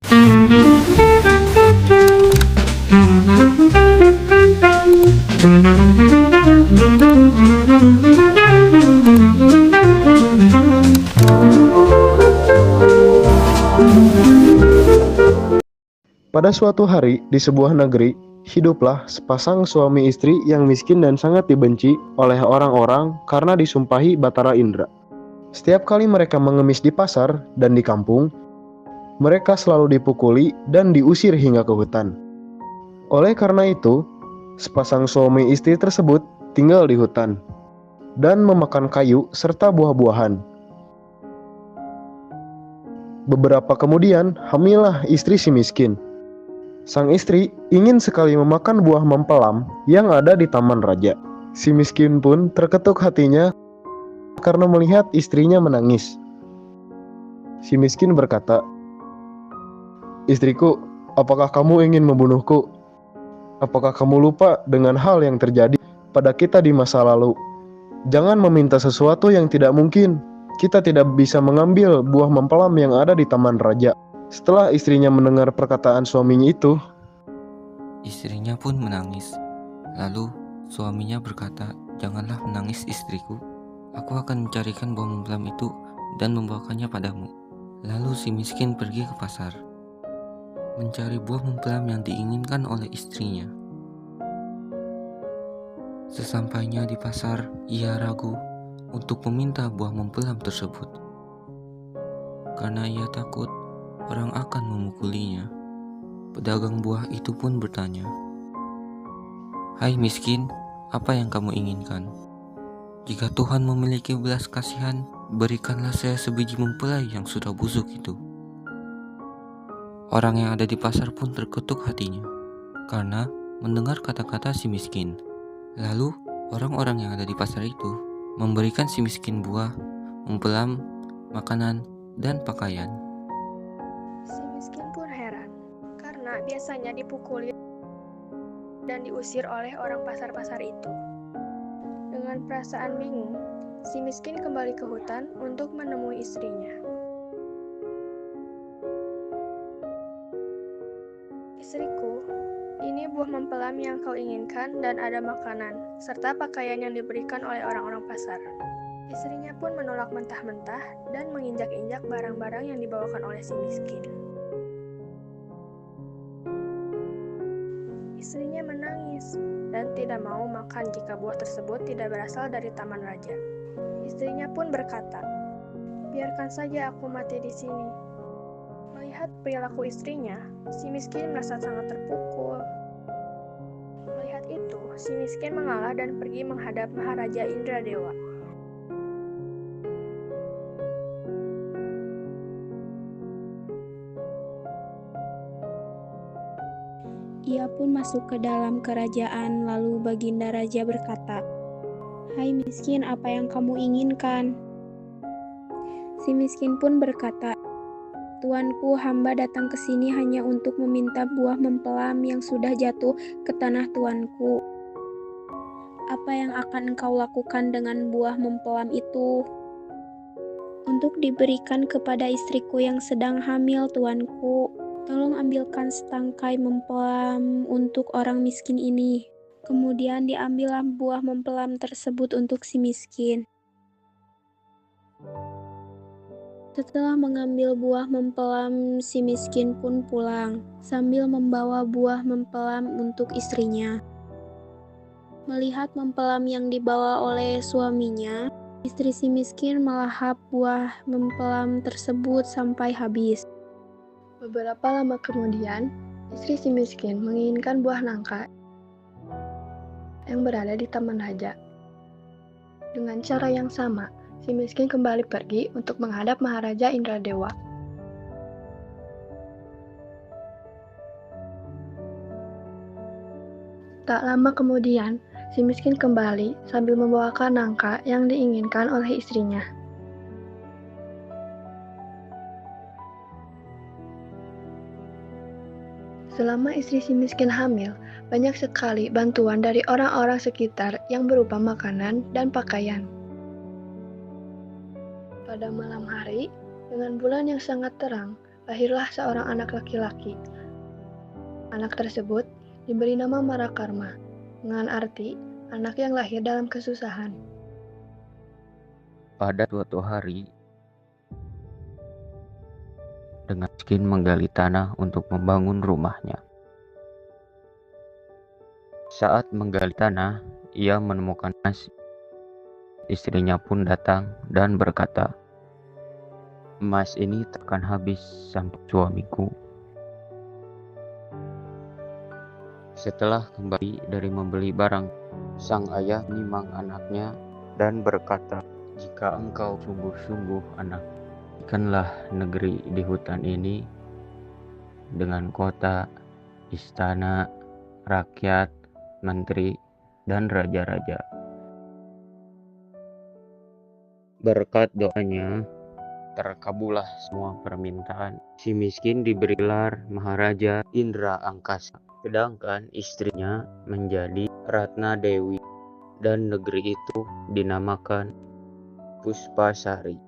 Pada suatu hari di sebuah negeri, hiduplah sepasang suami istri yang miskin dan sangat dibenci oleh orang-orang karena disumpahi Batara Indra. Setiap kali mereka mengemis di pasar dan di kampung, mereka selalu dipukuli dan diusir hingga ke hutan. Oleh karena itu, sepasang suami istri tersebut tinggal di hutan dan memakan kayu serta buah-buahan. Beberapa kemudian, hamillah istri si miskin. Sang istri ingin sekali memakan buah mempelam yang ada di taman raja. Si miskin pun terketuk hatinya karena melihat istrinya menangis. Si miskin berkata, "Istriku, apakah kamu ingin membunuhku? Apakah kamu lupa dengan hal yang terjadi pada kita di masa lalu? Jangan meminta sesuatu yang tidak mungkin. Kita tidak bisa mengambil buah mempelam yang ada di taman raja." Setelah istrinya mendengar perkataan suaminya itu, istrinya pun menangis. Lalu suaminya berkata, "Janganlah menangis istriku. Aku akan mencarikan buah mempelam itu dan membawakannya padamu." Lalu si miskin pergi ke pasar, mencari buah mempelam yang diinginkan oleh istrinya. Sesampainya di pasar, ia ragu untuk meminta buah mempelam tersebut, karena ia takut orang akan memukulinya. Pedagang buah itu pun bertanya, "Hai miskin, apa yang kamu inginkan? Jika Tuhan memiliki belas kasihan, berikanlah saya sebiji mempelai yang sudah busuk itu." Orang yang ada di pasar pun terketuk hatinya karena mendengar kata-kata si miskin. Lalu orang-orang yang ada di pasar itu memberikan si miskin buah, mempelam, makanan, dan pakaian. Si miskin pun heran, karena biasanya dipukuli dan diusir oleh orang pasar-pasar itu. Dengan perasaan bingung, si miskin kembali ke hutan untuk menemui istrinya. "Istriku, ini buah mempelam yang kau inginkan dan ada makanan, serta pakaian yang diberikan oleh orang-orang pasar." Istrinya pun menolak mentah-mentah dan menginjak-injak barang-barang yang dibawakan oleh si miskin. Istrinya menangis dan tidak mau makan jika buah tersebut tidak berasal dari taman raja. Istrinya pun berkata, "Biarkan saja aku mati di sini." Melihat perilaku istrinya, si miskin merasa sangat terpukul. Melihat itu, si miskin mengalah dan pergi menghadap Maharaja Indradewa. Ia pun masuk ke dalam kerajaan, lalu Baginda Raja berkata, "Hai miskin, apa yang kamu inginkan?" Si miskin pun berkata, "Tuanku, hamba datang ke sini hanya untuk meminta buah mempelam yang sudah jatuh ke tanah tuanku. Apa yang akan engkau lakukan dengan buah mempelam itu?" "Untuk diberikan kepada istriku yang sedang hamil, tuanku. Tolong ambilkan setangkai mempelam untuk orang miskin ini." Kemudian diambillah buah mempelam tersebut untuk si miskin. Setelah mengambil buah mempelam, si miskin pun pulang, sambil membawa buah mempelam untuk istrinya. Melihat mempelam yang dibawa oleh suaminya, istri si miskin melahap buah mempelam tersebut sampai habis. Beberapa lama kemudian, istri si miskin menginginkan buah nangka yang berada di taman raja. Dengan cara yang sama, si miskin kembali pergi untuk menghadap Maharaja Indradewa. Tak lama kemudian, si miskin kembali sambil membawakan nangka yang diinginkan oleh istrinya. Selama istri si miskin hamil, banyak sekali bantuan dari orang-orang sekitar yang berupa makanan dan pakaian. Pada malam hari, dengan bulan yang sangat terang, lahirlah seorang anak laki-laki. Anak tersebut diberi nama Marakarma, dengan arti anak yang lahir dalam kesusahan. Pada suatu hari, dengan miskin menggali tanah untuk membangun rumahnya. Saat menggali tanah, ia menemukan emas. Istrinya pun datang dan berkata, "Emas ini takkan habis sampai suamiku." Setelah kembali dari membeli barang, sang ayah menimang anaknya dan berkata, "Jika engkau sungguh-sungguh anak, jadikanlah negeri di hutan ini dengan kota, istana, rakyat, menteri, dan raja-raja." Berkat doanya, terkabullah semua permintaan. Si miskin diberi gelar Maharaja Indra Angkasa, sedangkan istrinya menjadi Ratna Dewi, dan negeri itu dinamakan Puspasari.